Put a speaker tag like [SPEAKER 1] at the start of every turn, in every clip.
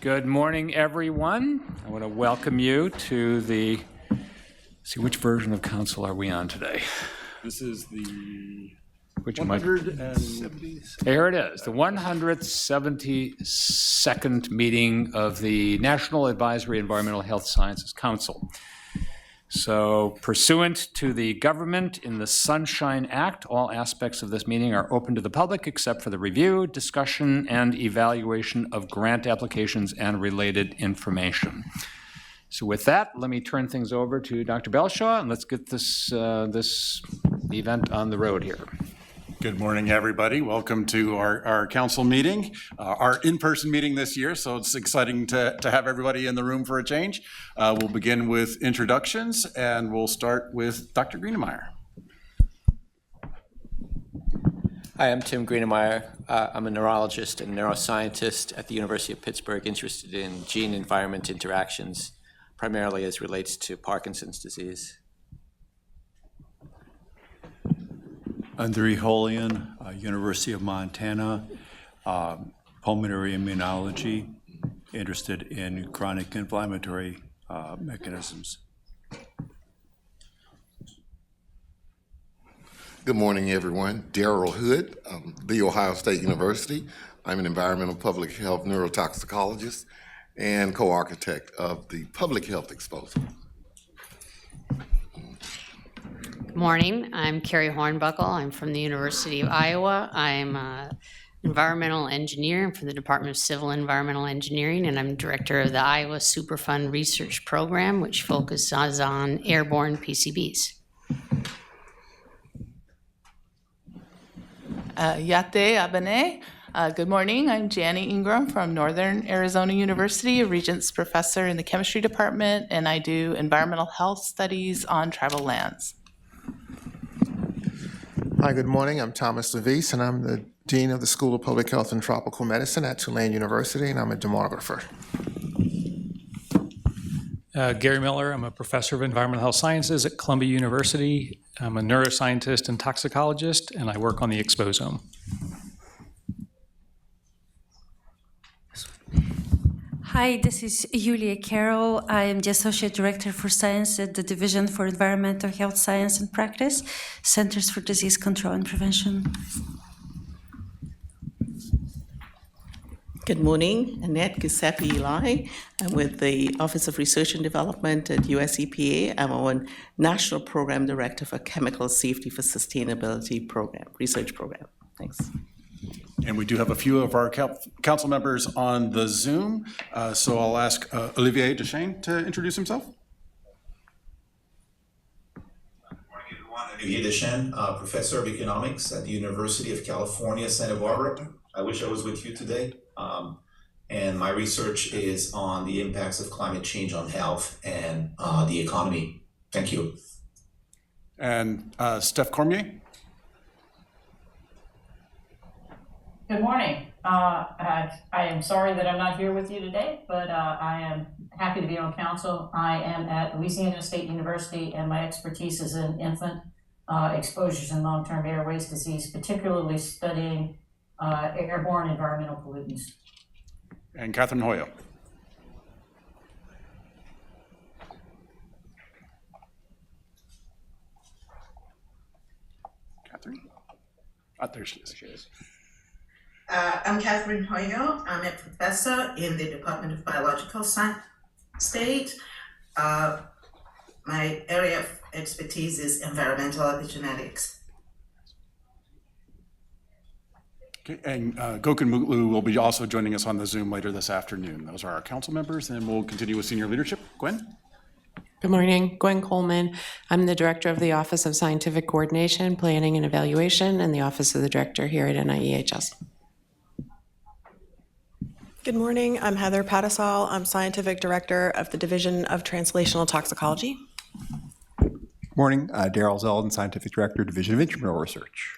[SPEAKER 1] Good morning, everyone. I want to welcome you to the, see, which version of council are we on today?
[SPEAKER 2] This is the
[SPEAKER 1] Which
[SPEAKER 2] 170th.
[SPEAKER 1] There it is, the 172nd meeting of the National Advisory Environmental Health Sciences Council. So pursuant to the Government in the Sunshine Act, all aspects of this meeting are open to the public except for the review, discussion, and evaluation of grant applications and related information. So with that, let me turn things over to Dr. Belshaw, and let's get this event on the road here.
[SPEAKER 2] Good morning, everybody. Welcome to our council meeting, our in-person meeting this year, so it's exciting to have everybody in the room for a change. We'll begin with introductions, and we'll start with Dr. Greenemeyer.
[SPEAKER 3] Hi, I'm Tim Greenemeyer. I'm a neurologist and neuroscientist at the University of Pittsburgh, interested in gene-environment interactions, primarily as relates to Parkinson's disease.
[SPEAKER 4] Andre Holian, University of Montana, pulmonary immunology, interested in chronic inflammatory mechanisms.
[SPEAKER 5] Good morning, everyone. Daryl Hood, The Ohio State University. I'm an environmental public health neurotoxicologist and co-architect of the Public Health Exposure.
[SPEAKER 6] Good morning. I'm Carrie Hornbuckle. I'm from the University of Iowa. I'm an environmental engineer. I'm from the Department of Civil and Environmental Engineering, and I'm director of the Iowa Superfund Research Program, which focuses on airborne PCBs.
[SPEAKER 7] Yate Abene. Good morning. I'm Janie Ingram from Northern Arizona University, a Regents Professor in the Chemistry Department, and I do environmental health studies on tribal lands.
[SPEAKER 8] Hi, good morning. I'm Thomas Levis, and I'm the Dean of the School of Public Health and Tropical Medicine at Tulane University, and I'm a demographer.
[SPEAKER 9] Gary Miller, I'm a professor of environmental health sciences at Columbia University. I'm a neuroscientist and toxicologist, and I work on the exposome.
[SPEAKER 10] Hi, this is Julia Carroll. I am the Associate Director for Science at the Division for Environmental Health Science and Practice, Centers for Disease Control and Prevention.
[SPEAKER 11] Good morning, Annette Giuseppe-Eli. I'm with the Office of Research and Development at US EPA. I'm on National Program Director for Chemical Safety for Sustainability Program, Research Program. Thanks.
[SPEAKER 2] And we do have a few of our council members on the Zoom, so I'll ask Olivier Deschênes to introduce himself.
[SPEAKER 12] Good morning, everyone. Olivier Deschênes, Professor of Economics at the University of California, Santa Barbara. I wish I was with you today. And my research is on the impacts of climate change on health and the economy. Thank you.
[SPEAKER 2] And Steph Cormier.
[SPEAKER 13] Good morning. I am sorry that I'm not here with you today, but I am happy to be on council. I am at Louisiana State University, and my expertise is in infant exposures and long-term airways disease, particularly studying airborne environmental pollutants.
[SPEAKER 2] And Catherine Hoyo. Catherine? Oh, there she is.
[SPEAKER 14] I'm Catherine Hoyo. I'm a professor in the Department of Biological Science. My area of expertise is environmental epigenetics.
[SPEAKER 2] Okay, and Gokun Mutlu will be also joining us on the Zoom later this afternoon. Those are our council members, and we'll continue with senior leadership. Gwen?
[SPEAKER 15] Good morning, Gwen Coleman. I'm the Director of the Office of Scientific Coordination, Planning and Evaluation, and the Office of the Director here at NAEHS.
[SPEAKER 16] Good morning, I'm Heather Patasol. I'm Scientific Director of the Division of Translational Toxicology.
[SPEAKER 17] Morning, Daryl Zeldin, Scientific Director, Division of Intramural Research.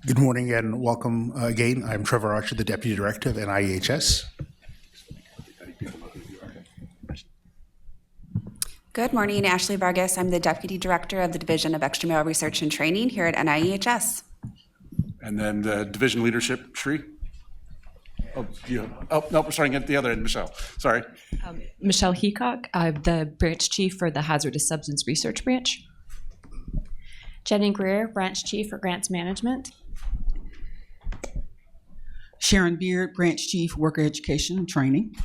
[SPEAKER 18] Good morning and welcome again. I'm Trevor Archer, the Deputy Director of NAEHS.
[SPEAKER 19] Good morning, Ashley Vargas. I'm the Deputy Director of the Division of Extramural Research and Training here at NAEHS.
[SPEAKER 2] And then the division leadership, Shri? no, we're starting at the other end, Michelle, sorry.
[SPEAKER 20] Michelle Heacock, the branch chief for the Hazardous Substance Research Branch.
[SPEAKER 21] Jenny Greer, branch chief for Grants Management.
[SPEAKER 22] Sharon Beard, branch chief, Worker Education and Training.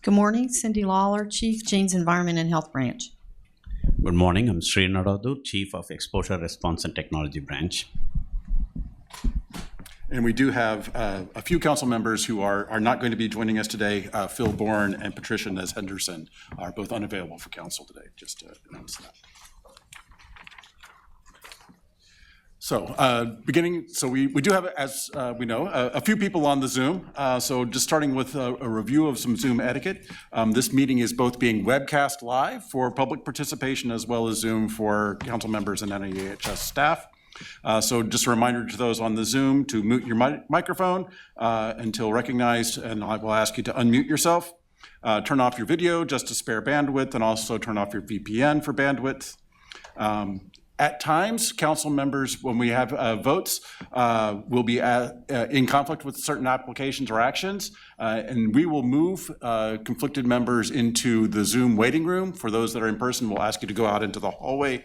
[SPEAKER 23] Good morning, Cindy Lawler, Chief, Genes, Environment and Health Branch.
[SPEAKER 24] Good morning, I'm Sri Naradu, Chief of Exposure Response and Technology Branch.
[SPEAKER 2] And we do have a few council members who are not going to be joining us today. Phil Bourne and Patricia Nez Henderson are both unavailable for council today, just to announce that. So we do have, as we know, a few people on the Zoom. So just starting with a review of some Zoom etiquette. This meeting is both being webcast live for public participation as well as Zoom for council members and NAEHS staff. So just a reminder to those on the Zoom to mute your microphone until recognized, and I will ask you to unmute yourself. Turn off your video just to spare bandwidth, and also turn off your VPN for bandwidth. At times, council members, when we have votes, will be in conflict with certain applications or actions, and we will move conflicted members into the Zoom waiting room. For those that are in person, we'll ask you to go out into the hallway.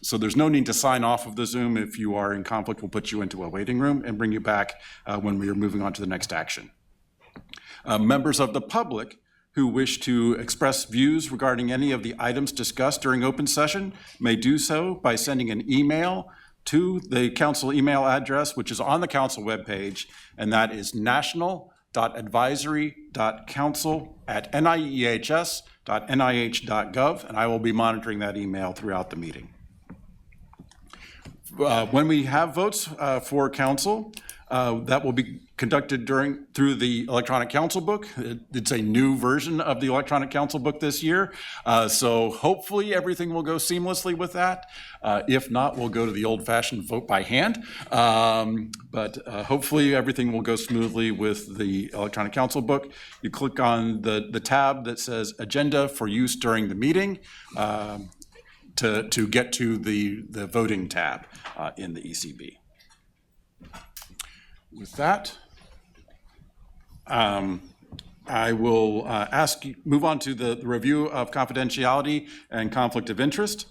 [SPEAKER 2] So there's no need to sign off of the Zoom. If you are in conflict, we'll put you into a waiting room and bring you back when we are moving on to the next action. Members of the public who wish to express views regarding any of the items discussed during open session may do so by sending an email to the council email address, which is on the council webpage, and that is national.advisory.council@niehs.nih.gov, and I will be monitoring that email throughout the meeting. When we have votes for council, that will be conducted through the electronic council book. It's a new version of the electronic council book this year, so hopefully everything will go seamlessly with that. If not, we'll go to the old-fashioned vote by hand, but hopefully everything will go smoothly with the electronic council book. You click on the tab that says Agenda for use during the meeting to get to the voting tab in the ECB. With that, I will move on to the review of confidentiality and conflict of interest.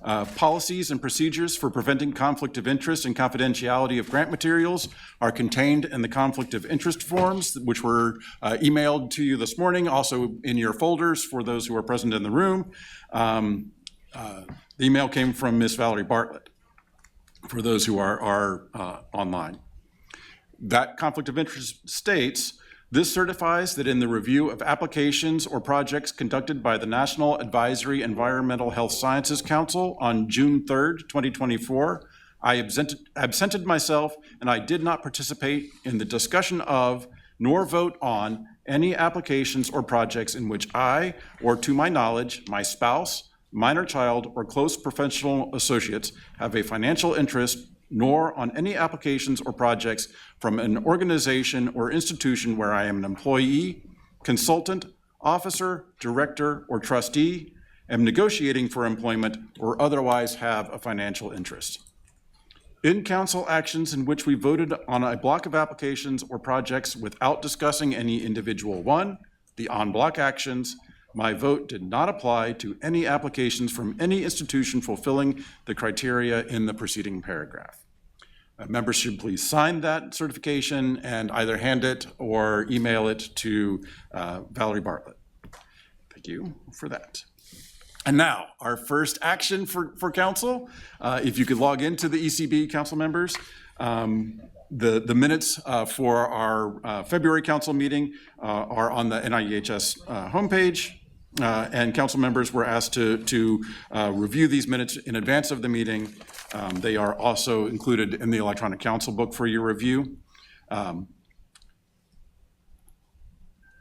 [SPEAKER 2] Policies and procedures for preventing conflict of interest and confidentiality of grant materials are contained in the conflict of interest forms, which were emailed to you this morning, also in your folders for those who are present in the room. The email came from Ms. Valerie Bartlett, for those who are online. That conflict of interest states, this certifies that in the review of applications or projects conducted by the National Advisory Environmental Health Sciences Council on June 3rd, 2024, I absented myself and I did not participate in the discussion of nor vote on any applications or projects in which I, or to my knowledge, my spouse, minor child, or close professional associates have a financial interest, nor on any applications or projects from an organization or institution where I am an employee, consultant, officer, director, or trustee, am negotiating for employment, or otherwise have a financial interest. In council actions in which we voted on a block of applications or projects without discussing any individual one, the en-bloc actions, my vote did not apply to any applications from any institution fulfilling the criteria in the preceding paragraph. Members should please sign that certification and either hand it or email it to Valerie Bartlett. Thank you for that. And now, our first action for council. If you could log into the ECB, council members. The minutes for our February council meeting are on the NIEHS homepage. And council members were asked to review these minutes in advance of the meeting. They are also included in the electronic council book for your review.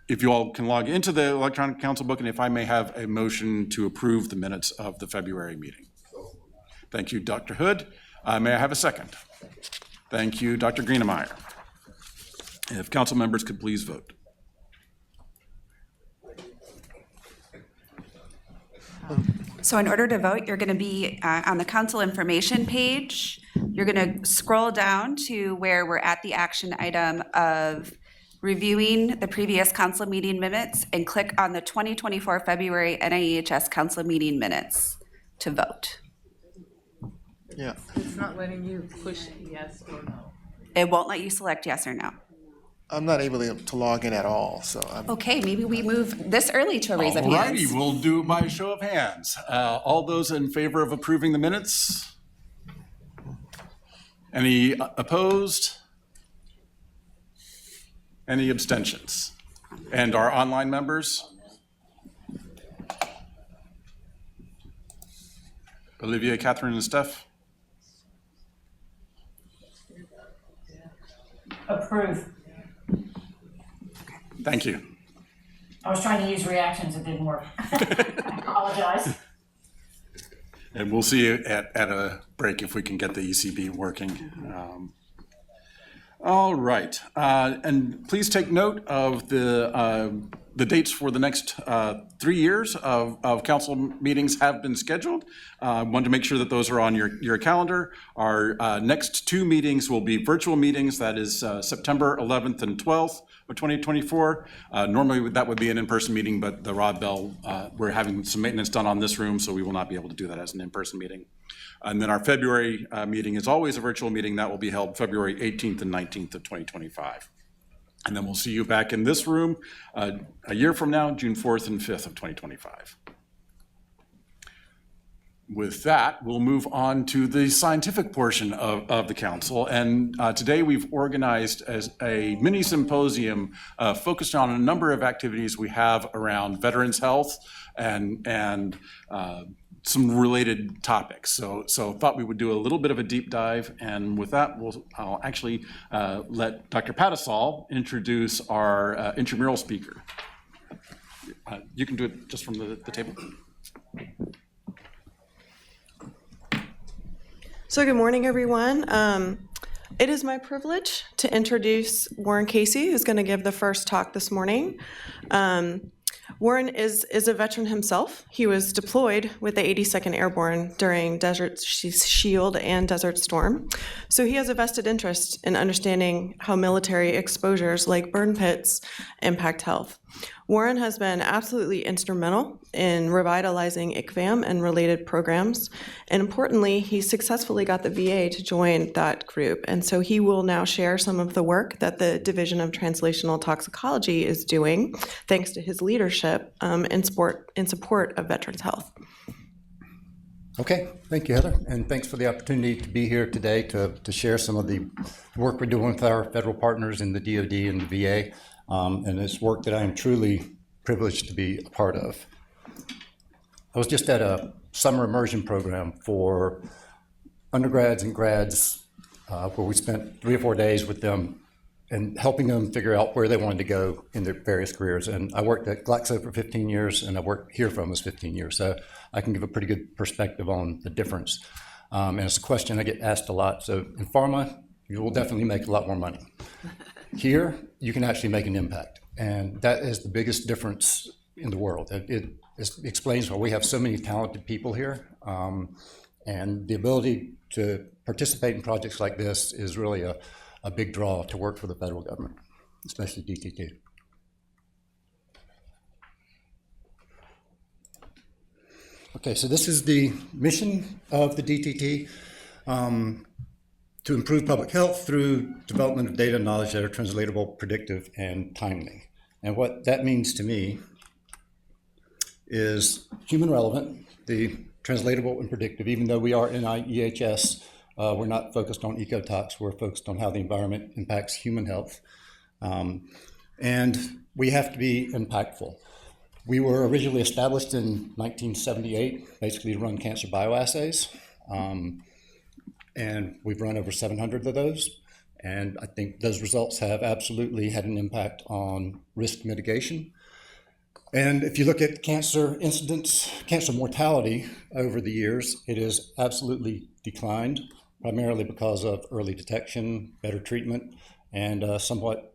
[SPEAKER 2] If you all can log into the electronic council book, and if I may have a motion to approve the minutes of the February meeting. Thank you, Dr. Hood. May I have a second? Thank you, Dr. Greenemeyer. If council members could please vote.
[SPEAKER 19] So in order to vote, you're going to be on the council information page. You're going to scroll down to where we're at the action item of reviewing the previous council meeting minutes and click on the 2024 February NAEHS council meeting minutes to vote.
[SPEAKER 8] Yeah.
[SPEAKER 7] It's not letting you push yes or no.
[SPEAKER 19] It won't let you select yes or no.
[SPEAKER 8] I'm not able to log in at all, so I'm.
[SPEAKER 19] Okay, maybe we move this early to a raise of
[SPEAKER 2] All righty,
[SPEAKER 19] hands.
[SPEAKER 2] we'll do it by show of hands. All those in favor of approving the minutes? Any opposed? Any abstentions? And our online members? Olivia, Catherine, and Steph?
[SPEAKER 13] Approve.
[SPEAKER 2] Thank you.
[SPEAKER 13] I was trying to use reactions, it didn't work. I apologize.
[SPEAKER 2] And we'll see you at a break if we can get the ECB working. All right, and please take note of the dates for the next 3 years of council meetings have been scheduled. Want to make sure that those are on your calendar. Our next 2 meetings will be virtual meetings. That is September 11th and 12th of 2024. Normally that would be an in-person meeting, but the Rod Bell, we're having some maintenance done on this room, so we will not be able to do that as an in-person meeting. And then our February meeting is always a virtual meeting. That will be held February 18th and 19th of 2025. And then we'll see you back in this room a year from now, June 4th and 5th of 2025. With that, we'll move on to the scientific portion of the council. And today we've organized as a mini symposium focused on a number of activities we have around veterans health and some related topics. So thought we would do a little bit of a deep dive. And with that, I'll actually let Dr. Patasol introduce our intramural speaker. You can do it just from the table.
[SPEAKER 16] So good morning, everyone. It is my privilege to introduce Warren Casey, who's going to give the first talk this morning. Warren is a veteran himself. He was deployed with the 82nd Airborne during Desert Shield and Desert Storm. So he has a vested interest in understanding how military exposures like burn pits impact health. Warren has been absolutely instrumental in revitalizing ICVAM and related programs. And importantly, he successfully got the VA to join that group. And so he will now share some of the work that the Division of Translational Toxicology is doing, thanks to his leadership in support of veterans' health.
[SPEAKER 1] Okay, thank you, Heather, and thanks for the opportunity to be here today to share some of the work we're doing with our federal partners in the DoD and the VA. And it's work that I am truly privileged to be a part of. I was just at a summer immersion program for undergrads and grads where we spent 3 or 4 days with them and helping them figure out where they wanted to go in their various careers. And I worked at Glaxo for 15 years, and I worked here for almost 15 years. So I can give a pretty good perspective on the difference. And it's a question I get asked a lot. So in pharma, you will definitely make a lot more money. Here, you can actually make an impact, and that is the biggest difference in the world. It explains why we have so many talented people here, and the ability to participate in projects like this is really a big draw to work for the federal government, especially DTT. Okay, so this is the mission of the DTT. To improve public health through development of data and knowledge that are translatable, predictive, and timely. And what that means to me is human relevant, the translatable and predictive. Even though we are NAEHS, we're not focused on ecotox, we're focused on how the environment impacts human health. And we have to be impactful. We were originally established in 1978, basically to run cancer bioassays. And we've run over 700 of those. And I think those results have absolutely had an impact on risk mitigation. And if you look at cancer incidence, cancer mortality over the years, it has absolutely declined, primarily because of early detection, better treatment, and somewhat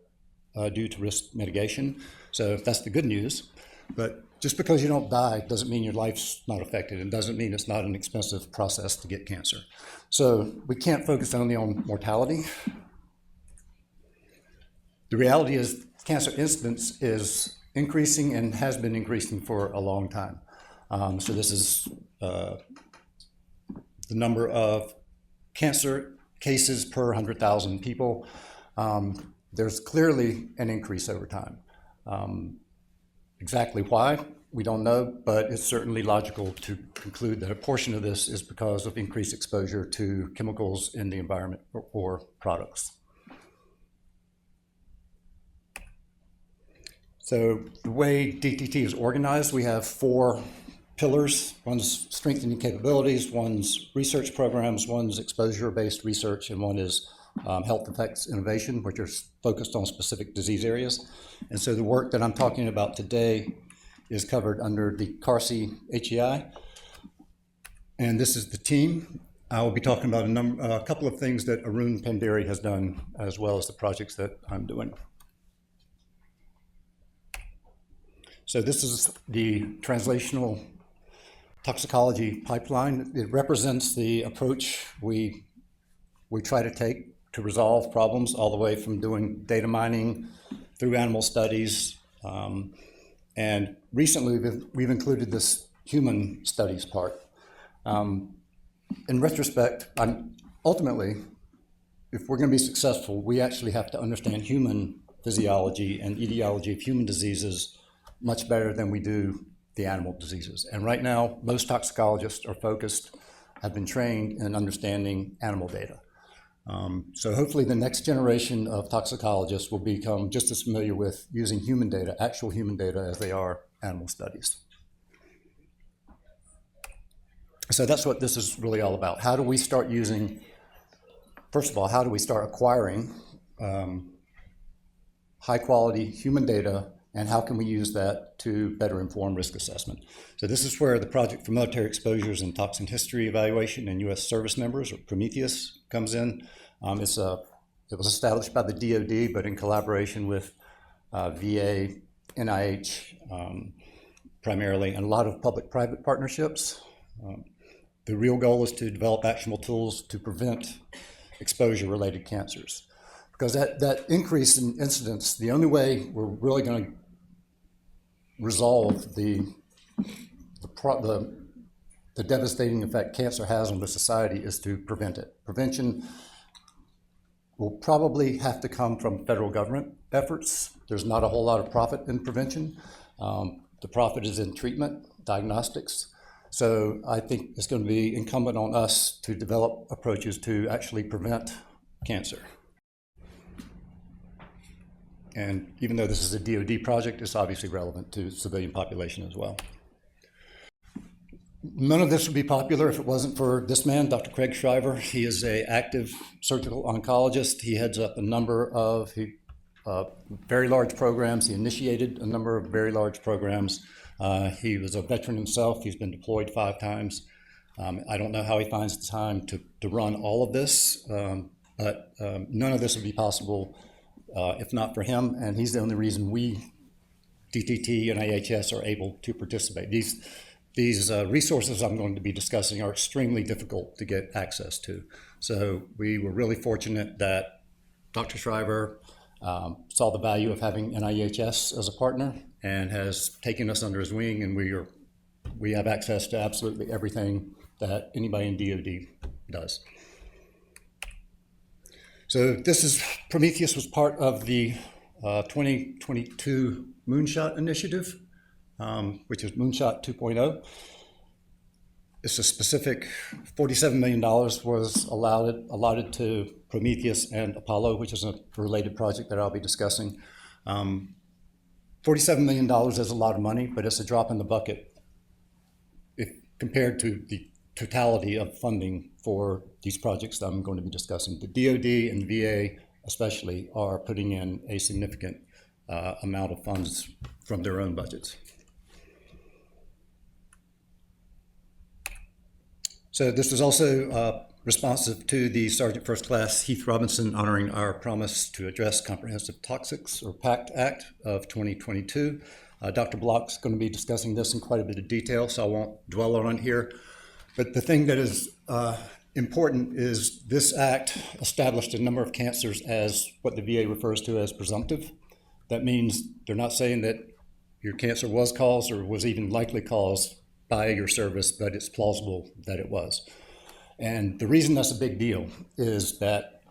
[SPEAKER 1] due to risk mitigation. So that's the good news. But just because you don't die doesn't mean your life's not affected, and doesn't mean it's not an expensive process to get cancer. So we can't focus only on mortality. The reality is cancer incidence is increasing and has been increasing for a long time. So this is the number of cancer cases per 100,000 people. There's clearly an increase over time. Exactly why, we don't know, but it's certainly logical to conclude that a portion of this is because of increased exposure to chemicals in the environment or products. So the way DTT is organized, we have 4 pillars. One's strengthening capabilities, one's research programs, one's exposure-based research, and one is health effects innovation, which are focused on specific disease areas. And so the work that I'm talking about today is covered under the CARSI HEI. And this is the team. I will be talking about a couple of things that Arun Panderi has done, as well as the projects that I'm doing. So this is the translational toxicology pipeline. It represents the approach we try to take to resolve problems, all the way from doing data mining through animal studies. And recently, we've included this human studies part. In retrospect, ultimately, if we're going to be successful, we actually have to understand human physiology and etiology of human diseases much better than we do the animal diseases. And right now, most toxicologists have been trained in understanding animal data. So hopefully the next generation of toxicologists will become just as familiar with using human data, actual human data, as they are animal studies. So that's what this is really all about. How do we start using, first of all, how do we start acquiring high quality human data, and how can we use that to better inform risk assessment? So this is where the Project for Military Exposures and Toxin History Evaluation and U.S. Service Members, or Prometheus, comes in. It was established by the DoD, but in collaboration with VA, NIH, primarily, and a lot of public-private partnerships. The real goal is to develop actionable tools to prevent exposure-related cancers. Because that increase in incidence, the only way we're really going to resolve the devastating effect cancer has on the society is to prevent it. Prevention will probably have to come from federal government efforts. There's not a whole lot of profit in prevention. The profit is in treatment, diagnostics. So I think it's going to be incumbent on us to develop approaches to actually prevent cancer. And even though this is a DoD project, it's obviously relevant to civilian population as well. None of this would be popular if it wasn't for this man, Dr. Craig Shriver. He is an active surgical oncologist. He heads up a number of very large programs. He initiated a number of very large programs. He was a veteran himself. He's been deployed 5 times. I don't know how he finds the time to run all of this, but none of this would be possible if not for him, and he's the only reason we, DTT and NAEHS, are able to participate. These resources I'm going to be discussing are extremely difficult to get access to. So we were really fortunate that Dr. Shriver saw the value of having NAEHS as a partner and has taken us under his wing, and we have access to absolutely everything that anybody in DoD does. So Prometheus was part of the 2022 Moonshot Initiative, which is Moonshot 2.0. It's a specific $47 million was allotted to Prometheus and Apollo, which is a related project that I'll be discussing. $47 million is a lot of money, but it's a drop in the bucket compared to the totality of funding for these projects that I'm going to be discussing. The DoD and VA especially are putting in a significant amount of funds from their own budgets. So this was also responsive to the Sergeant First Class Heath Robinson honoring our promise to address comprehensive toxics, or PACT Act of 2022. Dr. Block's going to be discussing this in quite a bit of detail, so I won't dwell on it here. But the thing that is important is this act established a number of cancers as what the VA refers to as presumptive. That means they're not saying that your cancer was caused or was even likely caused by your service, but it's plausible that it was. And the reason that's a big deal is that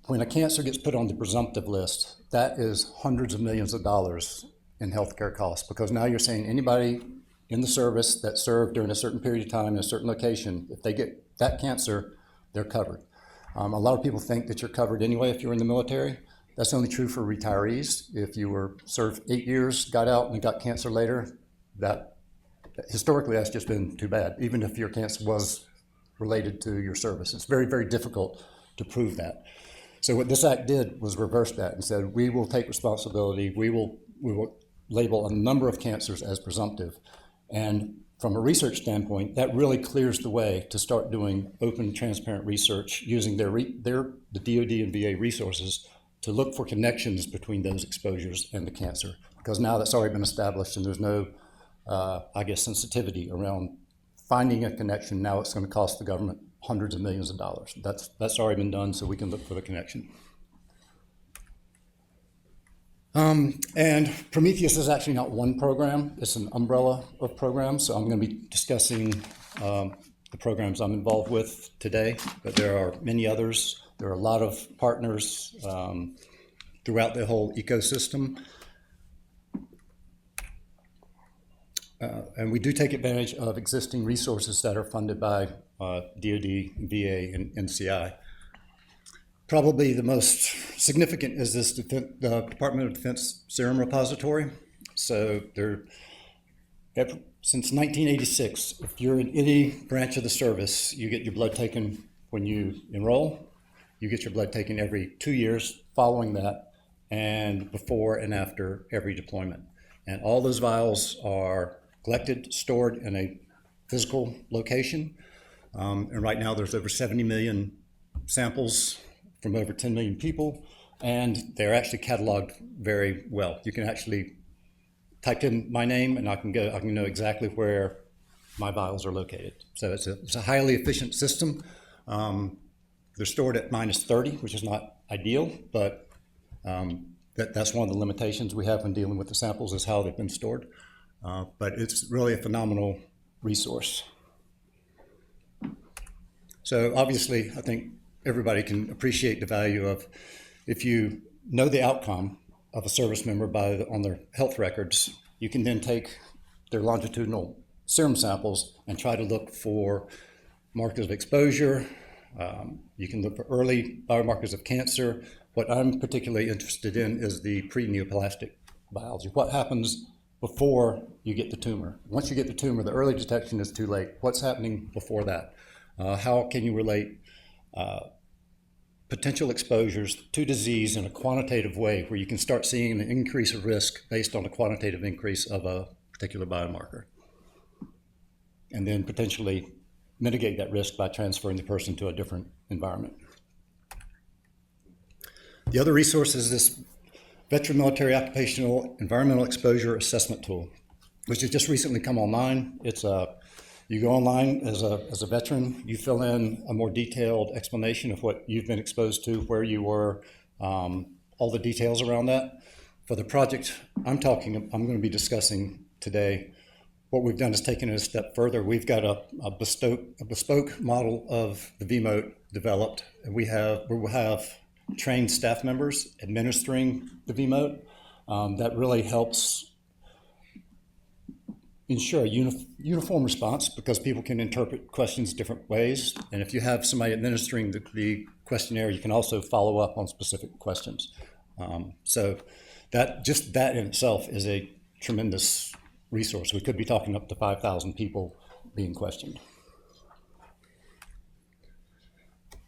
[SPEAKER 1] when a cancer gets put on the presumptive list, that is hundreds of millions of dollars in healthcare costs, because now you're saying anybody in the service that served during a certain period of time in a certain location, if they get that cancer, they're covered. A lot of people think that you're covered anyway if you're in the military. That's only true for retirees. If you were served 8 years, got out and got cancer later, that historically that's just been too bad, even if your cancer was related to your service. It's very, very difficult to prove that. So what this act did was reverse that and said, we will take responsibility, we will label a number of cancers as presumptive. And from a research standpoint, that really clears the way to start doing open, transparent research using the DoD and VA resources to look for connections between those exposures and the cancer. Because now that's already been established and there's no, sensitivity around finding a connection. Now it's going to cost the government hundreds of millions of dollars. That's already been done, so we can look for the connection. And Prometheus is actually not one program, it's an umbrella of programs. So I'm going to be discussing the programs I'm involved with today, but there are many others. There are a lot of partners throughout the whole ecosystem. And we do take advantage of existing resources that are funded by DoD, VA, and NCI. Probably the most significant is this the Department of Defense Serum Repository. So since 1986, if you're in any branch of the service, you get your blood taken when you enroll. You get your blood taken every 2 years following that, and before and after every deployment. And all those vials are collected, stored in a physical location. And right now there's over 70 million samples from over 10 million people, and they're actually cataloged very well. You can actually type in my name and I can know exactly where my vials are located. So it's a highly efficient system. They're stored at -30, which is not ideal, but that's one of the limitations we have when dealing with the samples is how they've been stored. But it's really a phenomenal resource. So obviously, I think everybody can appreciate the value of, if you know the outcome of a service member on their health records, you can then take their longitudinal serum samples and try to look for markers of exposure. You can look for early biomarkers of cancer. What I'm particularly interested in is the pre-neoplastic biology. What happens before you get the tumor? Once you get the tumor, the early detection is too late. What's happening before that? How can you relate potential exposures to disease in a quantitative way where you can start seeing an increase of risk based on a quantitative increase of a particular biomarker, and then potentially mitigate that risk by transferring the person to a different environment. The other resource is this Veteran Military Occupational Environmental Exposure Assessment Tool, which has just recently come online. You go online as a veteran, you fill in a more detailed explanation of what you've been exposed to, where you were, all the details around that. For the project I'm going to be discussing today, what we've done is taken it a step further. We've got a bespoke model of the VMOT developed, and we will have trained staff members administering the VMOT. That really helps ensure a uniform response, because people can interpret questions different ways. And if you have somebody administering the questionnaire, you can also follow up on specific questions. So that in itself is a tremendous resource. We could be talking up to 5,000 people being questioned.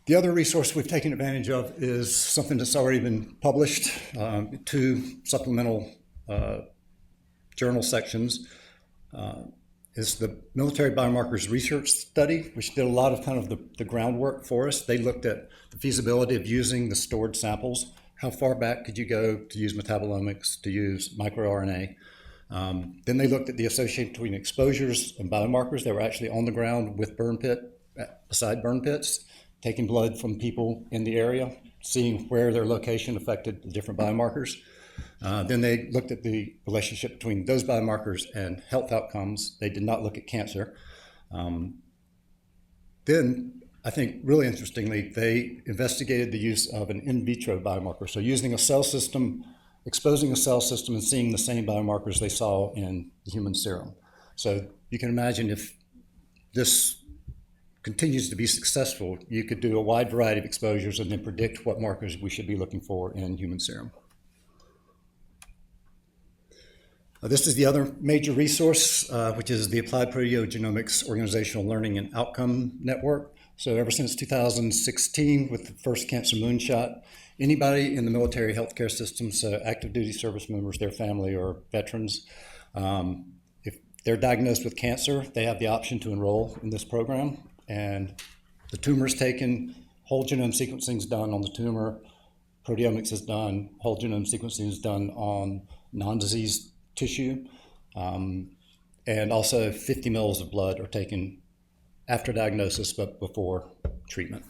[SPEAKER 1] The other resource we've taken advantage of is something that's already been published, 2 supplemental journal sections. Is the Military Biomarkers Research Study, which did a lot of kind of the groundwork for us. They looked at the feasibility of using the stored samples. How far back could you go to use metabolomics, to use microRNA? Then they looked at the association between exposures and biomarkers. They were actually on the ground with beside burn pits, taking blood from people in the area, seeing where their location affected the different biomarkers. Then they looked at the relationship between those biomarkers and health outcomes. They did not look at cancer. Then, I think really interestingly, they investigated the use of an in vitro biomarker. So using a cell system, exposing a cell system and seeing the same biomarkers they saw in the human serum. So you can imagine if this continues to be successful, you could do a wide variety of exposures and then predict what markers we should be looking for in human serum. This is the other major resource, which is the Applied Proteogenomics Organizational Learning and Outcome Network. So ever since 2016, with the first cancer moonshot, anybody in the military healthcare system, so active duty service members, their family, or veterans, if they're diagnosed with cancer, they have the option to enroll in this program. And the tumor is taken, whole genome sequencing is done on the tumor, proteomics is done, whole genome sequencing is done on non-diseased tissue, and also 50 mils of blood are taken after diagnosis but before treatment.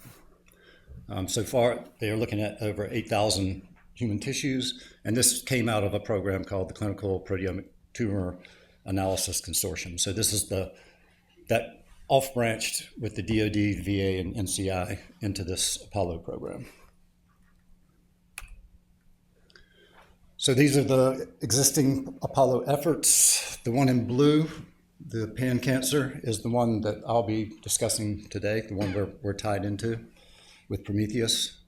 [SPEAKER 1] So far, they are looking at over 8,000 human tissues, and this came out of a program called the Clinical Proteomic Tumor Analysis Consortium. So this is that off-branched with the DoD, VA, and NCI into this Apollo program. So these are the existing Apollo efforts. The one in blue, the pan cancer, is the one that I'll be discussing today, the one we're tied into with Prometheus.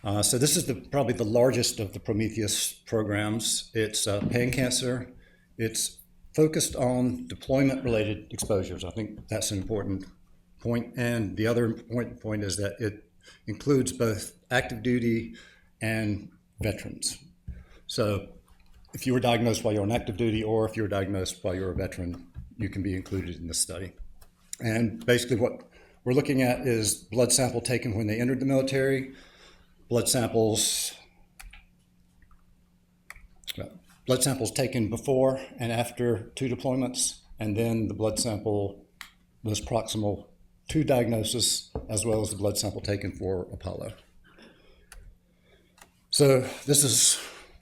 [SPEAKER 1] So this is probably the largest of the Prometheus programs. It's pan cancer. It's focused on deployment-related exposures. I think that's an important point. And the other important point is that it includes both active duty and veterans. So if you were diagnosed while you're on active duty or if you were diagnosed while you're a veteran, you can be included in this study. And basically what we're looking at is blood sample taken when they entered the military, blood samples taken before and after 2 deployments, and then the blood sample was proximal to diagnosis, as well as the blood sample taken for Apollo. So this is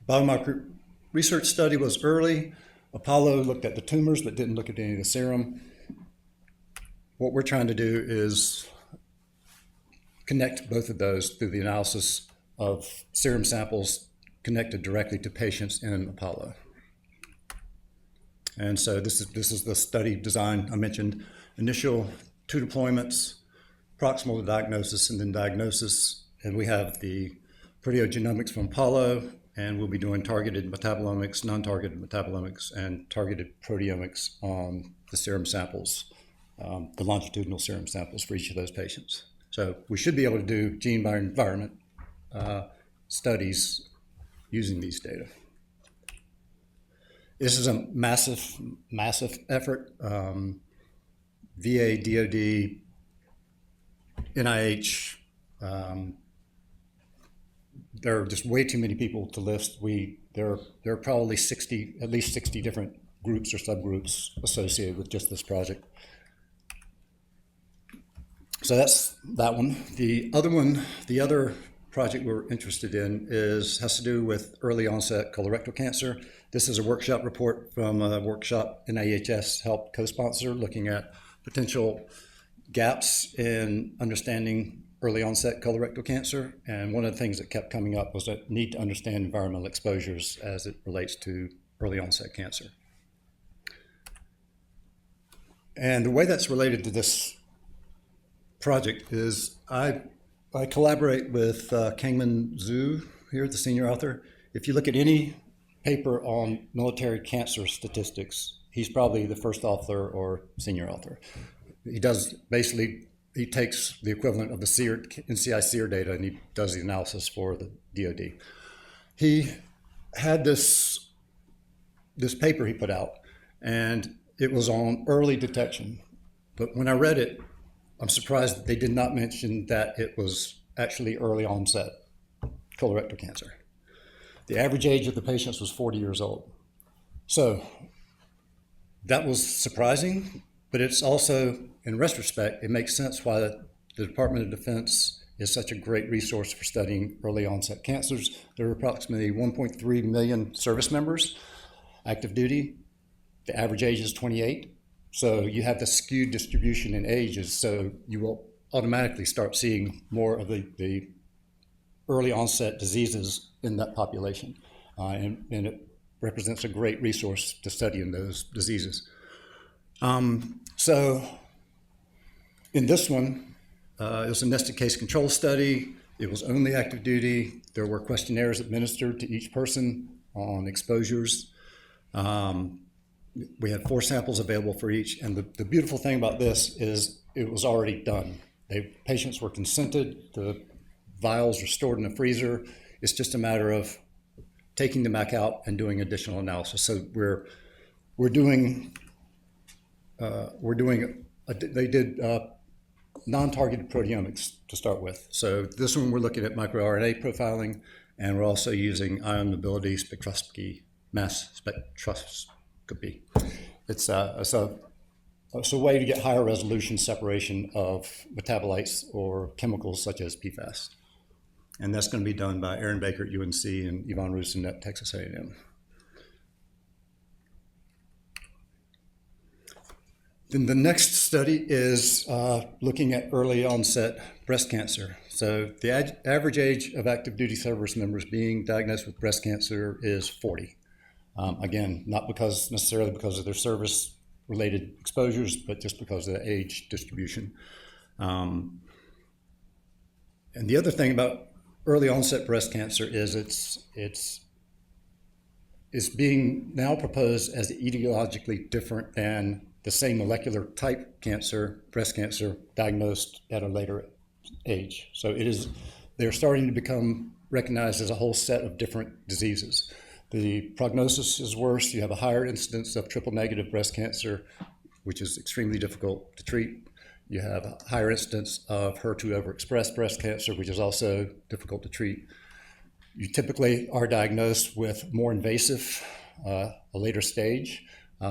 [SPEAKER 1] biomarker research study was early. Apollo looked at the tumors but didn't look at any of the serum. What we're trying to do is connect both of those through the analysis of serum samples connected directly to patients in Apollo. And so this is the study design I mentioned. Initial 2 deployments, proximal to diagnosis, and then diagnosis. And we have the proteogenomics from Apollo, and we'll be doing targeted metabolomics, non-targeted metabolomics, and targeted proteomics on the serum samples, the longitudinal serum samples for each of those patients. So we should be able to do gene by environment studies using these data. This is a massive effort. VA, DoD, NIH, there are just way too many people to list. There are probably at least 60 different groups or subgroups associated with just this project. So that's that one. The other project we're interested in has to do with early onset colorectal cancer. This is a workshop report from a workshop NAEHS helped co-sponsor, looking at potential gaps in understanding early onset colorectal cancer. And one of the things that kept coming up was that need to understand environmental exposures as it relates to early onset cancer. And the way that's related to this project is I collaborate with Kangman Zhu here, the senior author. If you look at any paper on military cancer statistics, he's probably the first author or senior author. He takes the equivalent of the NCI SEER data and he does the analysis for the DoD. He had this paper he put out, and it was on early detection. But when I read it, I'm surprised that they did not mention that it was actually early onset colorectal cancer. The average age of the patients was 40 years old. So that was surprising, but it's also, in retrospect, it makes sense why the Department of Defense is such a great resource for studying early onset cancers. There are approximately 1.3 million service members, active duty. The average age is 28. So you have the skewed distribution in ages, so you will automatically start seeing more of the early onset diseases in that population. And it represents a great resource to study in those diseases. So in this one, it was a nested case control study. It was only active duty. There were questionnaires administered to each person on exposures. We had 4 samples available for each, and the beautiful thing about this is it was already done. Patients were consented, the vials are stored in a freezer. It's just a matter of taking them back out and doing additional analysis. So they did non-targeted proteomics to start with. So this one we're looking at microRNA profiling, and we're also using ion mobility spectroscopy, mass spectroscopy. It's a way to get higher resolution separation of metabolites or chemicals such as PFAS. And that's going to be done by Aaron Baker at UNC and Yvonne Rusin at Texas A&M. Then the next study is looking at early onset breast cancer. So the average age of active duty service members being diagnosed with breast cancer is 40. Again, not necessarily because of their service-related exposures, but just because of the age distribution. And the other thing about early onset breast cancer is it's being now proposed as etiologically different than the same molecular type cancer, breast cancer, diagnosed at a later age. So they're starting to become recognized as a whole set of different diseases. The prognosis is worse. You have a higher incidence of triple-negative breast cancer, which is extremely difficult to treat. You have a higher incidence of HER2 overexpressed breast cancer, which is also difficult to treat. You typically are diagnosed with more invasive, a later stage,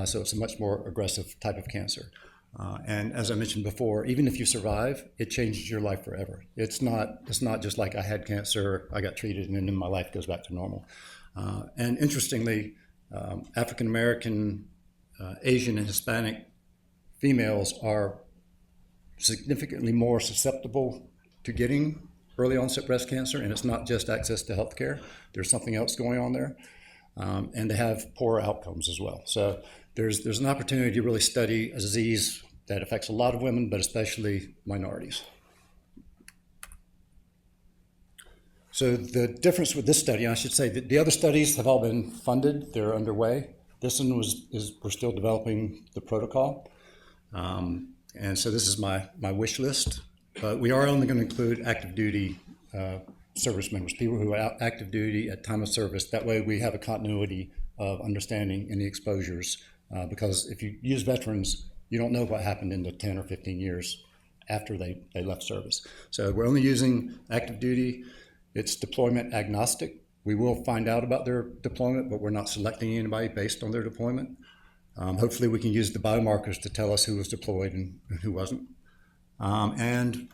[SPEAKER 1] so it's a much more aggressive type of cancer. And as I mentioned before, even if you survive, it changes your life forever. It's not just like I had cancer, I got treated, and then my life goes back to normal. And interestingly, African American, Asian, and Hispanic females are significantly more susceptible to getting early onset breast cancer, and it's not just access to health care. There's something else going on there, and they have poorer outcomes as well. So there's an opportunity to really study a disease that affects a lot of women, but especially minorities. So the difference with this study, I should say that the other studies have all been funded, they're underway. This one we're still developing the protocol. And so this is my wish list, but we are only going to include active duty service members, people who are active duty at time of service. That way we have a continuity of understanding any exposures, because if you use veterans, you don't know what happened in the 10 or 15 years after they left service. So we're only using active duty. It's deployment agnostic. We will find out about their deployment, but we're not selecting anybody based on their deployment. Hopefully we can use the biomarkers to tell us who was deployed and who wasn't. And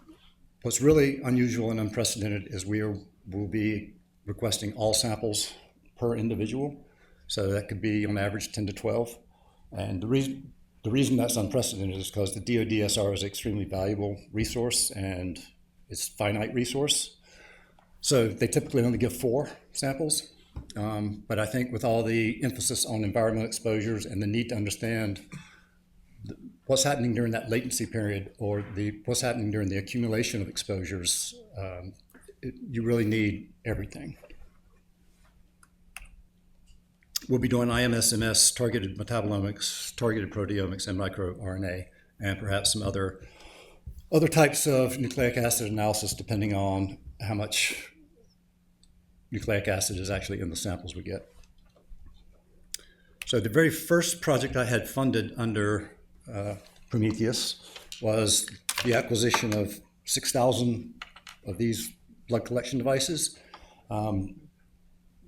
[SPEAKER 1] what's really unusual and unprecedented is we'll be requesting all samples per individual. So that could be on average 10 to 12. And the reason that's unprecedented is because the DoD-SR is an extremely valuable resource and it's a finite resource. So they typically only give 4 samples. But I think with all the emphasis on environmental exposures and the need to understand what's happening during that latency period or what's happening during the accumulation of exposures, you really need everything. We'll be doing IMS-MS, targeted metabolomics, targeted proteomics, and microRNA, and perhaps some other types of nucleic acid analysis depending on how much nucleic acid is actually in the samples we get. So the very first project I had funded under Prometheus was the acquisition of 6,000 of these blood collection devices.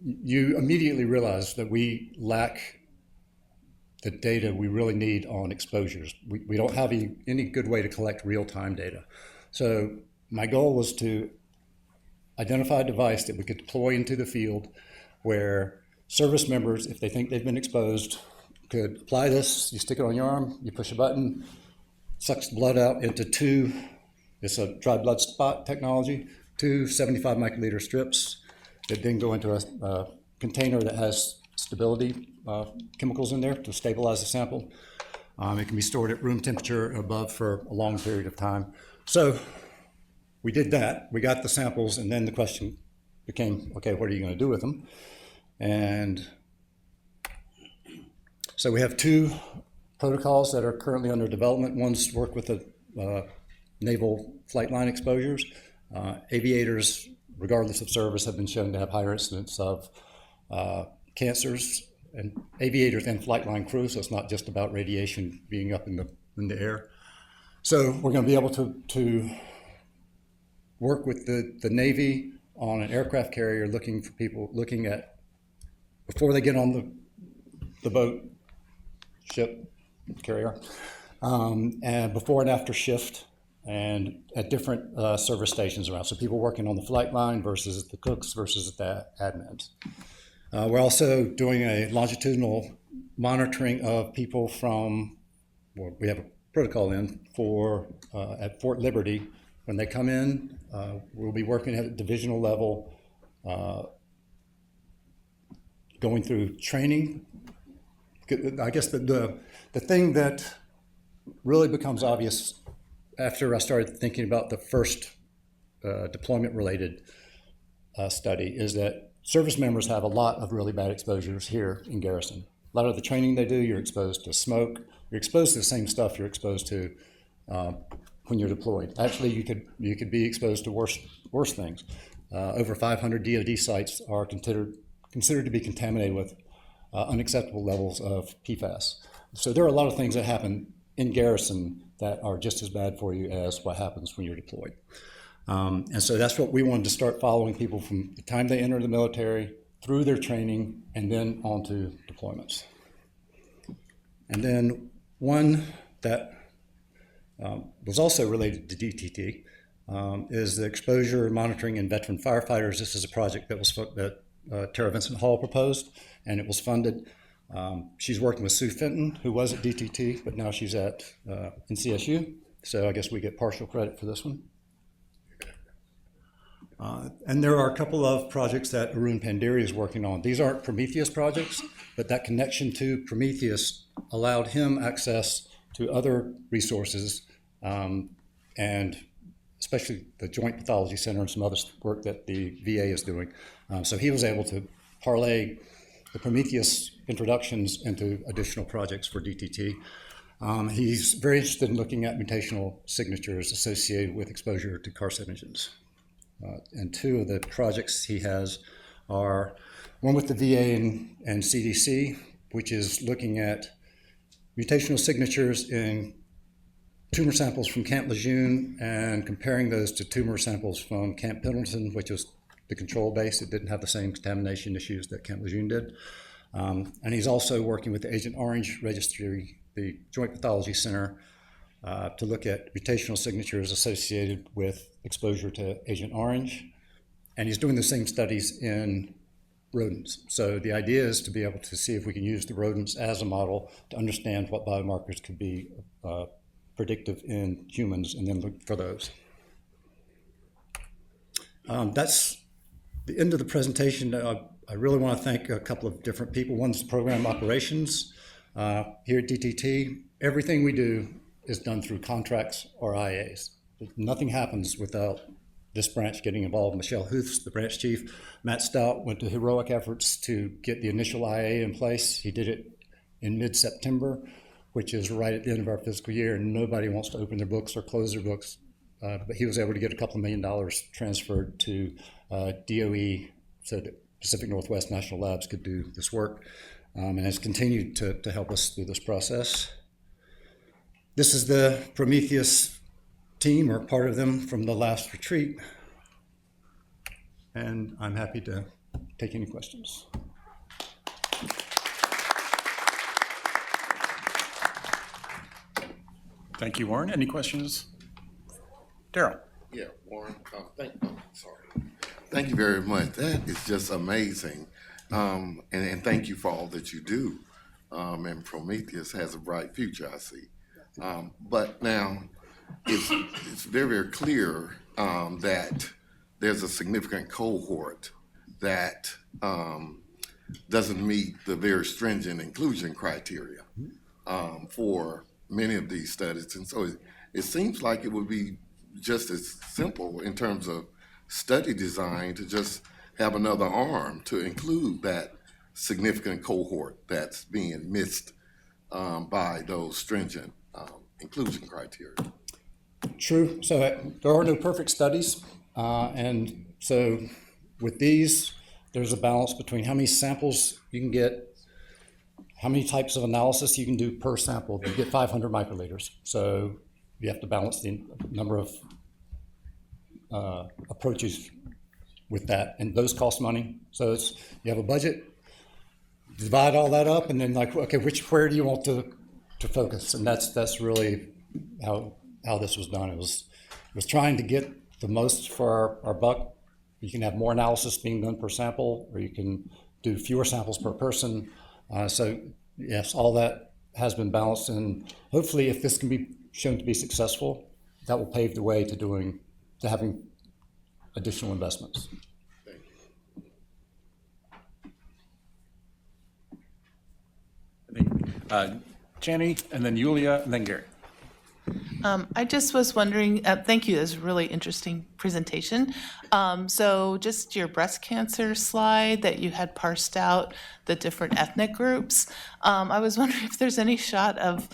[SPEAKER 1] you immediately realize that we lack the data we really need on exposures. We don't have any good way to collect real-time data. So my goal was to identify a device that we could deploy into the field where service members, if they think they've been exposed, could apply this. You stick it on your arm, you push a button, sucks the blood out into it's a dry blood spot technology, 2 75 microliter strips that then go into a container that has stability chemicals in there to stabilize the sample. It can be stored at room temperature above for a long period of time. So we did that. We got the samples, and then the question became, okay, what are you going to do with them? And so we have 2 protocols that are currently under development. One's work with the naval flight line exposures. Aviators, regardless of service, have been shown to have higher incidence of cancers, and aviators and flight line crew, so it's not just about radiation being up in the air. So we're going to be able to work with the Navy on an aircraft carrier, looking at, before they get on the boat, ship, carrier, and before and after shift, and at different service stations around. So people working on the flight line versus the cooks versus the admins. We're also doing a longitudinal monitoring of people we have a protocol in for at Fort Liberty. When they come in, we'll be working at a divisional level, going through training. I guess the thing that really becomes obvious after I started thinking about the first deployment-related study is that service members have a lot of really bad exposures here in Garrison. A lot of the training they do, you're exposed to smoke. You're exposed to the same stuff you're exposed to when you're deployed. Actually, you could be exposed to worse things. Over 500 DoD sites are considered to be contaminated with unacceptable levels of PFAS. So there are a lot of things that happen in Garrison that are just as bad for you as what happens when you're deployed. And so that's what we wanted to start following people from the time they enter the military, through their training, and then on to deployments. And then one that was also related to DTT is the exposure monitoring in veteran firefighters. This is a project that Tara Vincent Hall proposed, and it was funded. She's working with Sue Fenton, who was at DTT, but now she's at NCSU. So I guess we get partial credit for this one. And there are a couple of projects that Arun Pandiri is working on. These aren't Prometheus projects, but that connection to Prometheus allowed him access to other resources, and especially the Joint Pathology Center and some other work that the VA is doing. So he was able to parlay the Prometheus introductions into additional projects for DTT. He's very interested in looking at mutational signatures associated with exposure to carcinogens. And 2 of the projects he has are one with the VA and CDC, which is looking at mutational signatures in tumor samples from Camp Lejeune and comparing those to tumor samples from Camp Pendleton, which was the control base. It didn't have the same contamination issues that Camp Lejeune did. And he's also working with the Agent Orange Registry, the Joint Pathology Center, to look at mutational signatures associated with exposure to Agent Orange. And he's doing the same studies in rodents. So the idea is to be able to see if we can use the rodents as a model to understand what biomarkers could be predictive in humans, and then look for those. That's the end of the presentation. I really want to thank a couple of different people. One's program operations here at DTT. Everything we do is done through contracts or IAs. Nothing happens without this branch getting involved. Michelle Huth's the branch chief. Matt Stout went to heroic efforts to get the initial IA in place. He did it in mid-September, which is right at the end of our fiscal year, and nobody wants to open their books or close their books. But he was able to get a couple $1 million transferred to DOE so that Pacific Northwest National Labs could do this work, and has continued to help us through this process. This is the Prometheus or part of them from the last retreat. And I'm happy to take any questions.
[SPEAKER 2] Thank you, Warren. Any questions? Daryl?
[SPEAKER 3] Yeah, Warren, thank you very much. That is just amazing. And thank you for all that you do. And Prometheus has a bright future, I see. But now, it's very, very clear that there's a significant cohort that doesn't meet the very stringent inclusion criteria for many of these studies. And so it seems like it would be just as simple in terms of study design to just have another arm to include that significant cohort that's being missed by those stringent inclusion criteria.
[SPEAKER 1] True. So there are no perfect studies. And so with these, there's a balance between how many samples you can get, how many types of analysis you can do per sample. You get 500 microliters. So you have to balance the number of approaches with that. And those cost money. So it's, you have a budget, divide all that up, and then like, okay, where do you want to focus? And that's really how this was done. It was trying to get the most for our buck. You can have more analysis being done per sample, or you can do fewer samples per person. So yes, all that has been balanced, and hopefully if this can be shown to be successful, that will pave the way to having additional investments.
[SPEAKER 2] Jenny, and then Yulia, and then Gary.
[SPEAKER 7] I just was wondering, thank you, it was a really interesting presentation. So just your breast cancer slide that you had parsed out the different ethnic groups. I was wondering if there's any shot of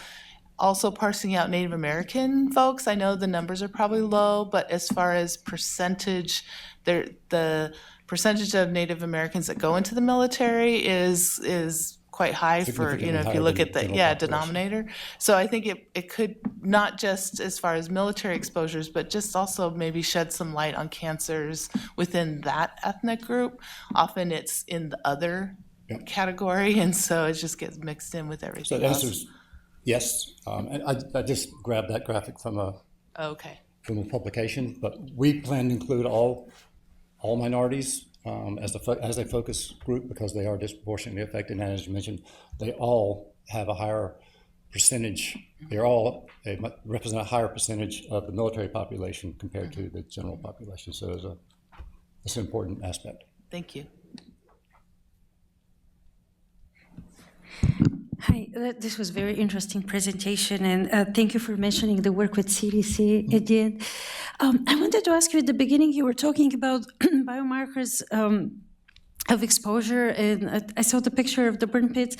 [SPEAKER 7] also parsing out Native American folks. I know the numbers are probably low, but as far as percentage, the percentage of Native Americans that go into the military is quite high for, if you look at the denominator. So I think it could not just as far as military exposures, but just also maybe shed some light on cancers within that ethnic group. Often it's in the other category, and so it just gets mixed in with everything
[SPEAKER 1] So the answer
[SPEAKER 7] else.
[SPEAKER 1] is yes. And I just grabbed that graphic from a publication, but we plan to include all minorities as a focus group because they are disproportionately affected. And as you mentioned, they all have a higher percentage. They represent a higher percentage of the military population compared to the general population. So it's an important aspect.
[SPEAKER 7] Thank you.
[SPEAKER 10] Hi, this was a very interesting presentation, and thank you for mentioning the work with CDC again. I wanted to ask you at the beginning, you were talking about biomarkers of exposure, and I saw the picture of the burn pits.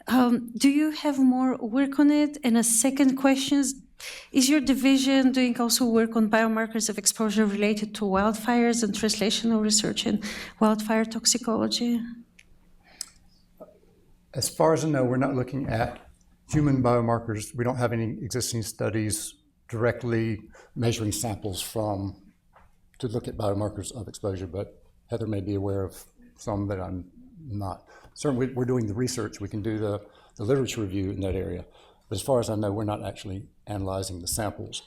[SPEAKER 10] Do you have more work on it? And a second question is your division doing also work on biomarkers of exposure related to wildfires and translational research in wildfire toxicology?
[SPEAKER 1] As far as I know, we're not looking at human biomarkers. We don't have any existing studies directly measuring samples to look at biomarkers of exposure, but Heather may be aware of some that I'm not. Certainly, we're doing the research. We can do the literature review in that area. But as far as I know, we're not actually analyzing the samples.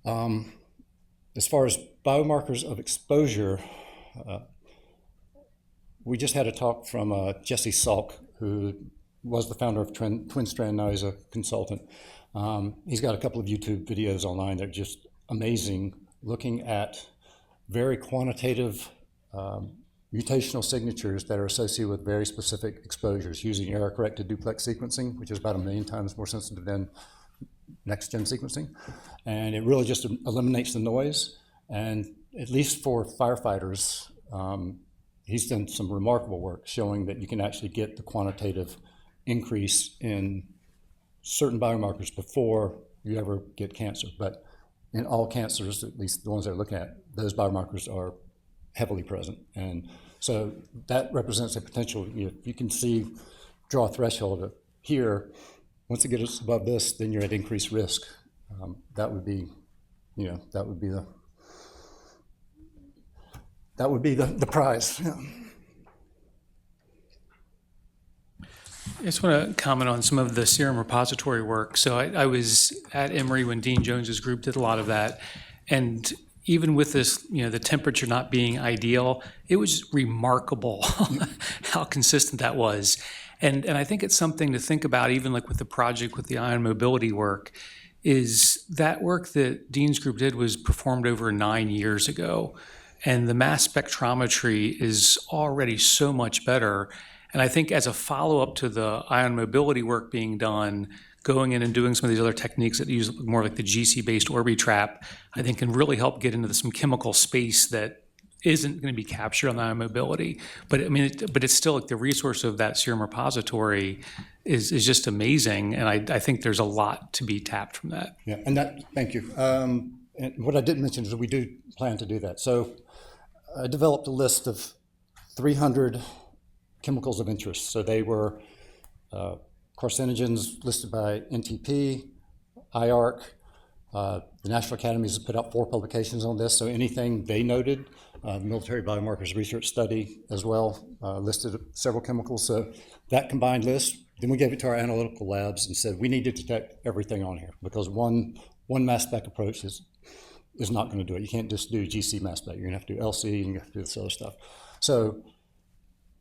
[SPEAKER 1] As far as biomarkers of exposure, we just had a talk from Jesse Salk, who was the founder of Twin Strand, now he's a consultant. He's got a couple of YouTube videos online that are just amazing, looking at very quantitative mutational signatures that are associated with very specific exposures using error-corrected duplex sequencing, which is about 1 million times more sensitive than next-gen sequencing. And it really just eliminates the noise. And at least for firefighters, he's done some remarkable work showing that you can actually get the quantitative increase in certain biomarkers before you ever get cancer. But in all cancers, at least the ones they're looking at, those biomarkers are heavily present. And so that represents a potential, if you can draw a threshold here, once it gets above this, then you're at increased risk. That would be the prize. Yeah.
[SPEAKER 4] I just want to comment on some of the serum repository work. So I was at Emory when Dean Jones's group did a lot of that. And even with this, the temperature not being ideal, it was remarkable how consistent that was. And I think it's something to think about, even like with the project with the ion mobility work, is that work that Dean's group did was performed over 9 years ago. And the mass spectrometry is already so much better. And I think as a follow-up to the ion mobility work being done, going in and doing some of these other techniques that use more like the GC-based Orbitrap, I think can really help get into some chemical space that isn't going to be captured on the ion mobility. But I mean, but it's still like the resource of that serum repository is just amazing. And I think there's a lot to be tapped from that.
[SPEAKER 1] Yeah, and thank you. And what I didn't mention is that we do plan to do that. So I developed a list of 300 chemicals of interest. So they were carcinogens listed by NTP, IARC. The National Academies have put out 4 publications on this. So anything they noted, Military Biomarkers Research Study as well, listed several chemicals. So that combined list, then we gave it to our analytical labs and said, we need to detect everything on here because one mass spec approach is not going to do it. You can't just do GC mass spec. You're going to have to do LC and you have to do this other stuff. So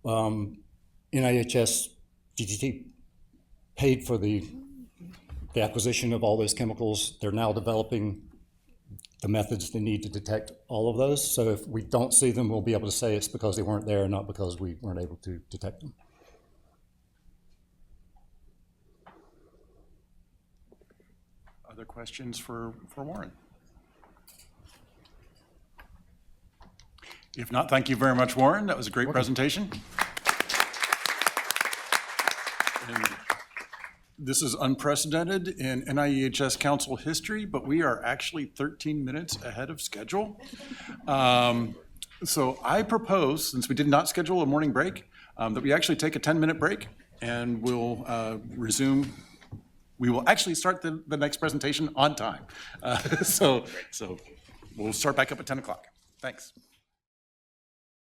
[SPEAKER 1] NAEHS GTT paid for the acquisition of all those chemicals. They're now developing the methods they need to detect all of those. So if we don't see them, we'll be able to say it's because they weren't there, not because we weren't able to detect them.
[SPEAKER 2] Other questions for Warren? If not, thank you very much, Warren. That was a great presentation. And this is unprecedented in NIEHS Council history, but we are actually 13 minutes ahead of schedule. So I propose, since we did not schedule a morning break, that we actually take a 10-minute break and we'll resume. We will actually start the next presentation on time. So we'll start back up at 10 o'clock. Thanks.